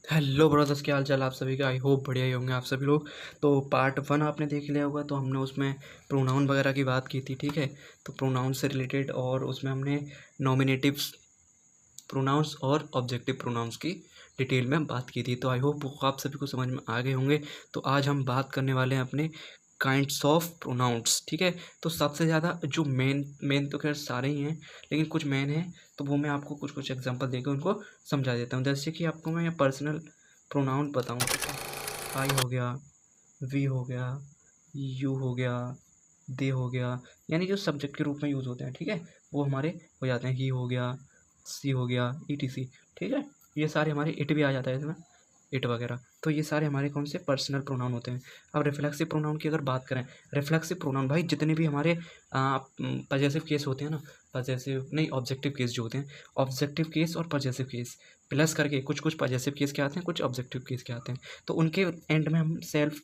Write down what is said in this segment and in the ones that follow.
Hello brothers, क्या हाल चाल आप सभी का। आई होप बढ़िया ही होंगे आप सभी लोग। तो पार्ट वन आपने देख लिया होगा, तो हमने उसमें प्रोनाउन वगैरह की बात की थी, ठीक है। तो प्रोनाउन से रिलेटेड, और उसमें हमने नॉमिनेटिव्स प्रोनाउंस और ऑब्जेक्टिव प्रोनाउंस की डिटेल में बात की थी। तो आई होप आप सभी को समझ में आ गए होंगे। तो आज हम बात करने वाले हैं अपने काइंड्स ऑफ प्रोनाउंस, ठीक है। तो सबसे ज़्यादा जो मेन तो खैर सारे ही हैं, लेकिन कुछ मेन हैं, तो वो मैं आपको कुछ कुछ एग्जांपल देकर उनको समझा देता हूँ। जैसे कि आपको मैं पर्सनल प्रोनाउन बताऊँ, ठीक है। आई हो गया, वी हो गया, यू हो गया, दे हो गया, यानी जो सब्जेक्ट के रूप में यूज़ होते हैं, ठीक है, वो हमारे हो जाते हैं। ही हो गया, सी हो गया, ETC, ठीक है। ये सारे हमारे इट भी आ जाता है इसमें, इट वगैरह। तो ये सारे हमारे कौन से पर्सनल प्रोनाउन होते हैं। अब रिफ्लेक्सिव प्रोनाउन की अगर बात करें, रिफ्लेक्सिव प्रोनाउन भाई जितने भी हमारे पजेसिव केस होते हैं ना, पजेसिव नहीं, ऑब्जेक्टिव केस जो होते हैं, ऑब्जेक्टिव केस और पजेसिव केस प्लस करके कुछ कुछ पजेसिव केस के आते हैं, कुछ ऑब्जेक्टिव केस के आते हैं। तो उनके एंड में हम सेल्फ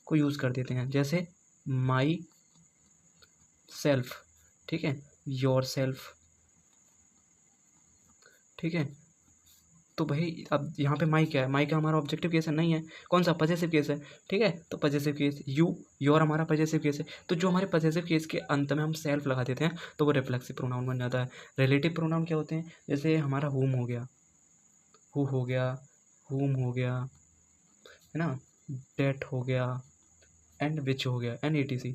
को यूज़ कर देते हैं, जैसे माई सेल्फ, ठीक है, योर सेल्फ, ठीक है। तो भाई अब यहाँ पे माई क्या है, माई का हमारा ऑब्जेक्टिव केस है, नहीं है, कौन सा, पजेसिव केस है, ठीक है। तो पजेसिव केस यू, योर हमारा पजेसिव केस है। तो जो हमारे पजेसिव केस के अंत में हम सेल्फ लगा देते हैं, तो वो रिफ्लेक्सिव प्रोनाउन बन जाता है। रिलेटिव प्रोनाउन क्या होते हैं, जैसे हमारा हुम हो गया, हु हो गया, हुम हो गया, है ना, डेट हो गया, एंड विच हो गया, एंड ETC,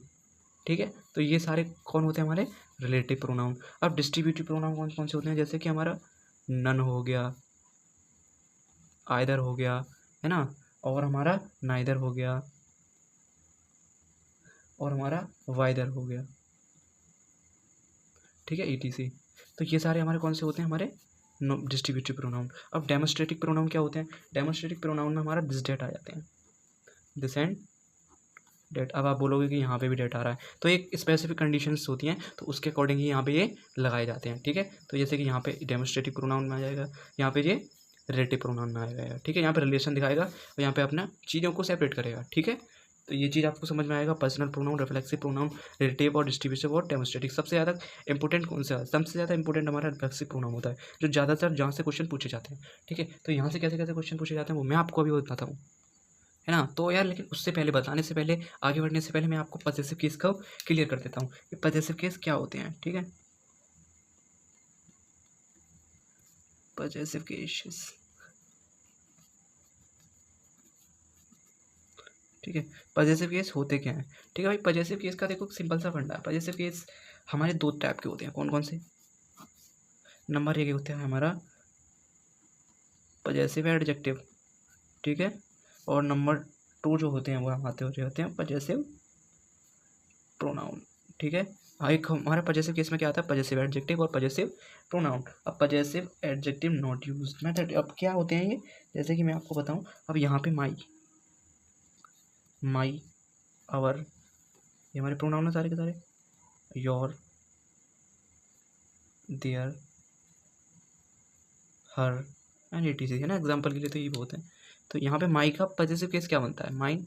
ठीक है। तो ये सारे कौन होते हैं, हमारे रिलेटिव प्रोनाउन। अब डिस्ट्रीब्यूटिव प्रोनाउन कौन कौन से होते हैं, जैसे कि हमारा नन हो गया, आइदर हो गया, है ना, और हमारा नाइदर हो गया, और हमारा वाइदर हो गया, ठीक है, ETC। तो ये सारे हमारे कौन से होते हैं, हमारे डिस्ट्रीब्यूटिव प्रोनाउन। अब डेमोस्ट्रेटिव प्रोनाउन क्या होते हैं, डेमोस्ट्रेटिव प्रोनाउन में हमारा दिस डेट आ जाते हैं, दिस एंड डेट। अब आप बोलोगे कि यहाँ पे भी डेट आ रहा है, तो एक स्पेसिफिक कंडीशंस होती हैं, तो उसके अकॉर्डिंग ही यहाँ पे ये लगाए जाते हैं, ठीक है। तो जैसे कि यहाँ पे डेमोस्ट्रेटिव प्रोनाउन में आ जाएगा, यहाँ पे ये रिलेटिव प्रोनाउन में आएगा, ठीक है। यहाँ पे रिलेशन दिखाएगा और यहाँ पे अपना चीज़ों को सेपरेट करेगा, ठीक है। तो ये चीज़ आपको समझ में आएगा, personal pronoun, reflexive pronoun, relative और डिस्ट्रीब्यूटिव और डेमोस्ट्रेटिव। सबसे ज़्यादा इंपॉर्टेंट कौन सा है, सबसे ज़्यादा इंपॉर्टेंट हमारा रिफ्लेक्सिव प्रोनाउन होता है, जो ज़्यादातर जहाँ से क्वेश्चन पूछे जाते हैं, ठीक है। तो यहाँ से कैसे कैसे क्वेश्चन पूछे जाते हैं वो मैं आपको अभी बताता हूँ, है ना। तो यार लेकिन उससे पहले, बताने से पहले, आगे बढ़ने से पहले मैं आपको पजेसिव केस को क्लियर कर देता हूँ कि पजेसिव केस क्या होते हैं, ठीक है। पजेसिव केसेस, ठीक है। पजेसिव केस होते क्या हैं, ठीक है भाई। पजेसिव केस का देखो सिंपल सा फंडा है। पजेसिव केस हमारे दो टाइप के होते हैं, कौन कौन से। नंबर एक होता है हमारा पजेसिव एडजेक्टिव, ठीक है। और नंबर टू जो होते हैं वो आते होते हैं पजेसिव प्रोनाउन, ठीक है। हाँ, एक हमारा पजेसिव केस में क्या आता है, पजेसिव एडजेक्टिव और पजेसिव प्रोनाउन। अब possessive adjective not use method, अब क्या होते हैं ये, जैसे कि मैं आपको बताऊं। अब यहाँ पे माई, माई, आवर, ये हमारे प्रोनाउन है सारे के सारे। Your, there, her, and ETC, है ना। एग्जाम्पल के लिए तो ये बहुत है। तो यहाँ पे माई का पजेसिव केस क्या बनता है, माइन।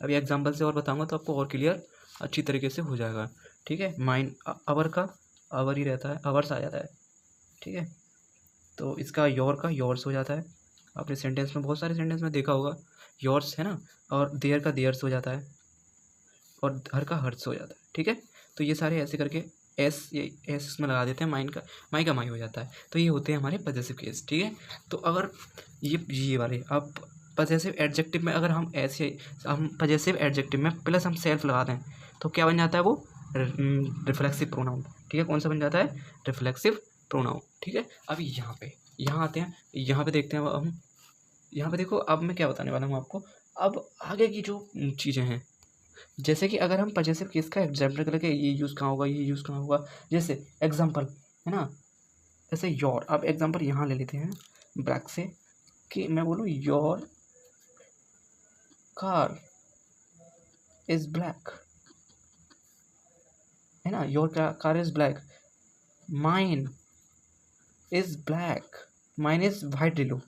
अब ये एग्जाम्पल से और बताऊंगा तो आपको और क्लियर अच्छी तरीके से हो जाएगा, ठीक है। माइन, आवर का आवर ही रहता है, आवर्स आ जाता है, ठीक है। तो इसका योर का योर्स हो जाता है, आपने सेंटेंस में बहुत सारे सेंटेंस में देखा होगा, योर्स, है ना। और देयर का देयर्स हो जाता है, और हर का हर्ट्स हो जाता है, ठीक है। तो ये सारे ऐसे करके एस, ये एस इसमें लगा देते हैं, माई का माई हो जाता है। तो ये होते हैं हमारे पजेसिव केस, ठीक है। तो अगर ये वाले, अब पजेसिव एडजेक्टिव में अगर हम ऐसे, हम पजेसिव एडजेक्टिव में प्लस हम सेल्फ लगा दें, तो क्या बन जाता है वो, रिफ्लेक्सिव प्रोनाउन, ठीक है। कौन सा बन जाता है, रिफ्लेक्सिव प्रोनाउन, ठीक है। अभी यहाँ आते हैं, यहाँ पे देखते हैं हम। यहाँ पे देखो, अब मैं क्या बताने वाला हूँ आपको। अब आगे की जो चीज़ें हैं, जैसे कि अगर हम पजेसिव केस का एग्जाम्पल करके, ये यूज़ कहाँ होगा, ये यूज़ कहाँ होगा, जैसे एग्जाम्पल, है ना। जैसे योर, अब एग्जाम्पल यहाँ ले लेते हैं ब्लैक से, कि मैं बोलूँ योर कार इज़ ब्लैक, है ना। Your car is black, mine is black, mine is white ले लो,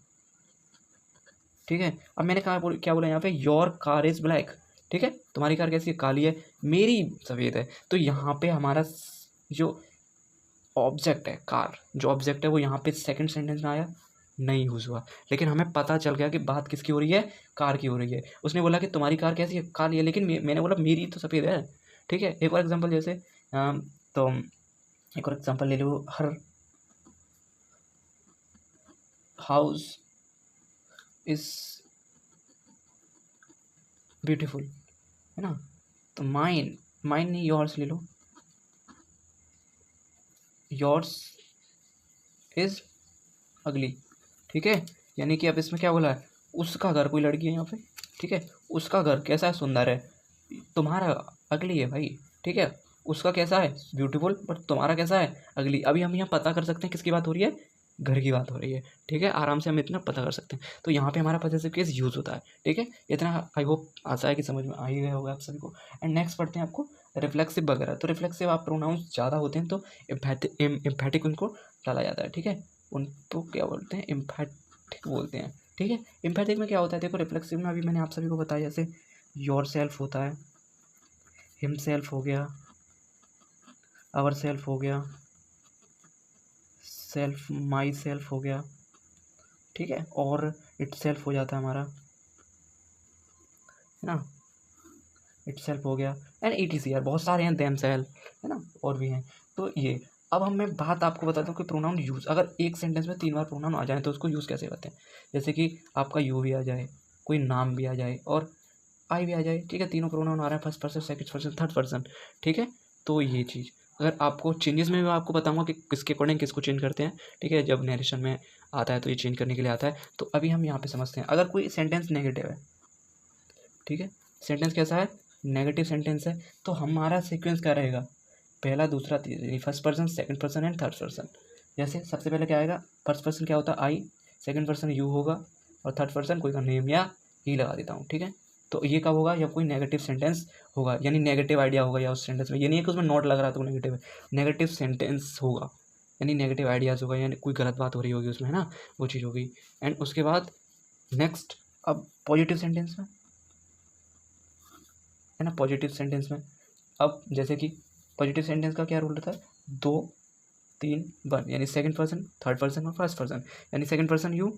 ठीक है। अब मैंने कहा क्या बोला यहाँ पे, योर कार इज़ ब्लैक, ठीक है। तुम्हारी कार कैसी है, काली है, मेरी सफ़ेद है। तो यहाँ पे हमारा जो ऑब्जेक्ट है कार, जो ऑब्जेक्ट है वो यहाँ पे सेकंड सेंटेंस में आया, नहीं यूज़ हुआ, लेकिन हमें पता चल गया कि बात किसकी हो रही है, कार की हो रही है। उसने बोला कि तुम्हारी कार कैसी है, काली है, लेकिन मैंने बोला मेरी तो सफ़ेद है, ठीक है। एक और एग्जांपल जैसे तो एक और एग्जांपल ले लो, हर हाउस इज़ ब्यूटीफुल, है ना। तो माइन माइन नहीं, योर्स ले लो, योर्स इज़ अगली, ठीक है। यानी कि अब इसमें क्या बोला है, उसका घर, कोई लड़की है यहाँ पे, ठीक है, उसका घर कैसा है, सुंदर है, तुम्हारा अगली है भाई, ठीक है। उसका कैसा है, ब्यूटीफुल, बट तुम्हारा कैसा है, अगली। अभी हम यहाँ पता कर सकते हैं किसकी बात हो रही है, घर की बात हो रही है, ठीक है। आराम से हम इतना पता कर सकते हैं। तो यहाँ पे हमारा पॉसेसिव केस यूज़ होता है, ठीक है। इतना आई होप आशा है कि समझ में आ ही गया होगा आप सभी को। एंड नेक्स्ट पढ़ते हैं आपको रिफ्लेक्सिव वगैरह। तो रिफ्लेक्सिव आप प्रोनाउंस ज़्यादा होते हैं तो एम्फेटिक उनको डाला जाता है, ठीक है। उनको क्या बोलते हैं, एम्फेटिक बोलते हैं, ठीक है। एम्फेटिक में क्या होता है, देखो रिफ्लेक्सिव में अभी मैंने आप सभी को बताया, जैसे योर सेल्फ होता है, हिम सेल्फ हो गया, आवर सेल्फ हो गया, सेल्फ माई सेल्फ हो गया, ठीक है। और इट सेल्फ हो जाता है हमारा, है ना, इट सेल्फ हो गया। एंड ETC यार बहुत सारे हैं, देम सेल्फ, है ना, और भी हैं। तो ये अब हम मैं बात आपको बताता हूँ कि प्रोनाउन यूज़, अगर एक सेंटेंस में 3 बार प्रोनाउन आ जाए तो उसको यूज़ कैसे करते हैं। जैसे कि आपका यू भी आ जाए, कोई नाम भी आ जाए और आई भी आ जाए, ठीक है। तीनों प्रोनाउन आ रहा है, first person, second person, third person, ठीक है। तो ये चीज़ अगर आपको चेंजेस में मैं आपको बताऊंगा कि किसके अकॉर्डिंग किसको चेंज करते हैं, ठीक है। जब नरेशन में आता है तो ये चेंज करने के लिए आता है। तो अभी हम यहाँ पे समझते हैं, अगर कोई सेंटेंस नेगेटिव है, ठीक है, सेंटेंस कैसा है, नेगेटिव सेंटेंस है, तो हमारा सीक्वेंस क्या रहेगा, पहला, दूसरा, तीसरा, first person, second person and third person. जैसे सबसे पहले क्या आएगा, फर्स्ट पर्सन क्या होता है, आई, सेकंड पर्सन यू होगा, और थर्ड पर्सन कोई का नेम या ही लगा देता हूँ, ठीक है। तो ये कब होगा, जब कोई नेगेटिव सेंटेंस होगा, यानी नेगेटिव आइडिया होगा या उस सेंटेंस में, ये नहीं है कि उसमें नोट लग रहा तो नेगेटिव है, नेगेटिव सेंटेंस होगा, यानी नेगेटिव आइडियाज़ होगा, यानी कोई गलत बात हो रही होगी उसमें, है ना, वो चीज़ होगी। एंड उसके बाद नेक्स्ट, अब पॉजिटिव सेंटेंस में, है ना, पॉजिटिव सेंटेंस में अब जैसे कि पॉजिटिव सेंटेंस का क्या रूल रहता है, 2 3 1, यानी सेकंड पर्सन, थर्ड पर्सन और फर्स्ट पर्सन, यानी second person you,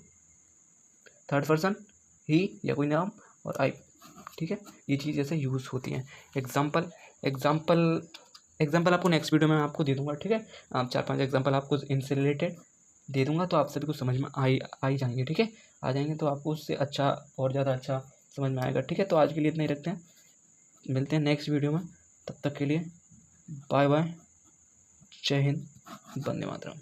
third person he या कोई नाम, और आई, ठीक है। ये चीज़ जैसे यूज़ होती हैं। एग्जाम्पल एग्जाम्पल एग्जाम्पल आपको नेक्स्ट वीडियो में आपको दे दूंगा, ठीक है। 4-5 एग्जाम्पल आपको इनसे रिलेटेड दे दूंगा, तो आप सभी को समझ में आ ही जाएंगे, ठीक है। आ जाएंगे तो आपको उससे अच्छा और ज़्यादा अच्छा समझ में आएगा, ठीक है। तो आज के लिए इतना ही रखते हैं, मिलते हैं नेक्स्ट वीडियो में, तब तक के लिए बाय बाय, जय हिंद, वंदे मातरम।